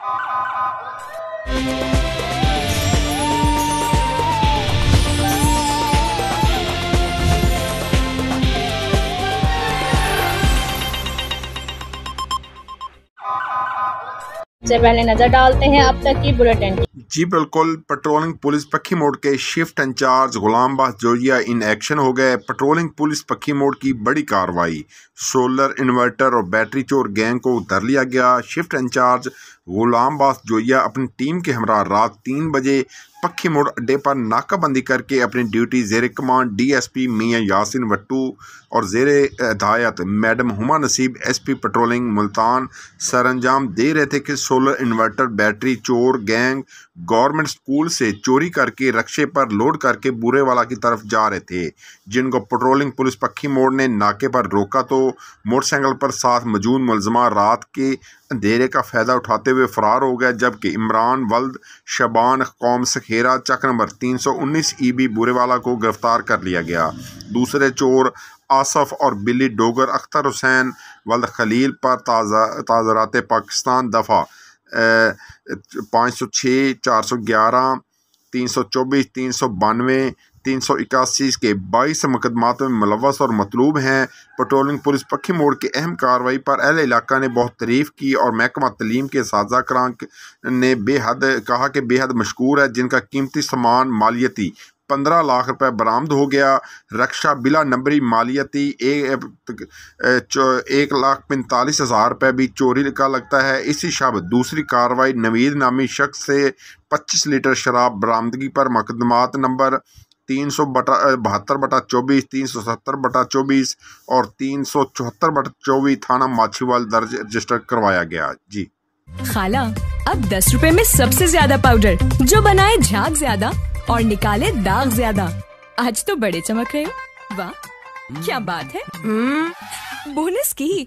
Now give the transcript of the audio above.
से पहले नजर डालते हैं अब तक की बुलेटिन। जी बिल्कुल, पेट्रोलिंग पुलिस पक्की मोड़ के shift incharge Ghulam Abbas Jojia in action हो गए। पेट्रोलिंग पुलिस पक्की मोड़ की बड़ी कार्रवाई, सोलर इन्वर्टर और बैटरी चोर गैंग को उतर लिया गया। शिफ्ट इंचार्ज गुलाम अब्बास जोजिया अपनी टीम के हमरा रात 3 बजे पक्की मोड़ अड्डे पर नाकाबंदी करके अपनी ड्यूटी ज़ेर कमांड DSP मियाँ यासिन वट्टू और ज़ेर हिदायत मैडम हुमा नसीब SP पेट्रोलिंग मुल्तान सर अंजाम दे रहे थे कि सोलर इन्वर्टर बैटरी चोर गैंग गवर्नमेंट स्कूल से चोरी करके रक्शे पर लोड करके बूरेवाला की तरफ जा रहे थे, जिनको पेट्रोलिंग पुलिस पक्की मोड़ ने नाके पर रोका तो मोटरसाइकिल पर साथ मौजूद मुलजमा रात के अंधेरे का फ़ायदा उठाते हुए फ़रार हो गया। जबकि इमरान वल्द शबान कौम सखेरा चक नंबर 319 EB बूरेवाला को गिरफ्तार कर लिया गया। दूसरे चोर आसफ और बिल्ली डोगर अख्तर हुसैन वल्द खलील पर ताज़रात पाकिस्तान दफ़ा 506, 411, 324, 392, 381 के 22 मुकदमात में मुलव्वस और मतलूब हैं। पेट्रोलिंग पुलिस पक्की मोड़ की अहम कार्रवाई पर अहले इलाका ने बहुत तारीफ़ की और महकमा तलीम के साजा करान ने कहा कि बेहद मशकूर है, जिनका कीमती सामान मालियती 15 लाख रुपए बरामद हो गया। रक्षा बिला नंबरी मालियती 1,45,000 रुपये भी चोरी का लगता है। इसी शब दूसरी कार्रवाई नवीद नामी शख्स से 25 लीटर शराब बरामदगी पर मुकदमात नंबर 372/24, 370/24 और 374/24 थाना माछीवाल दर्ज रजिस्टर करवाया गया। जी खाला, अब 10 रुपए में सबसे ज्यादा पाउडर जो बनाए झाग ज्यादा और निकाले दाग ज्यादा। आज तो बड़े चमक रहे हो। वाह क्या बात है। बोनस की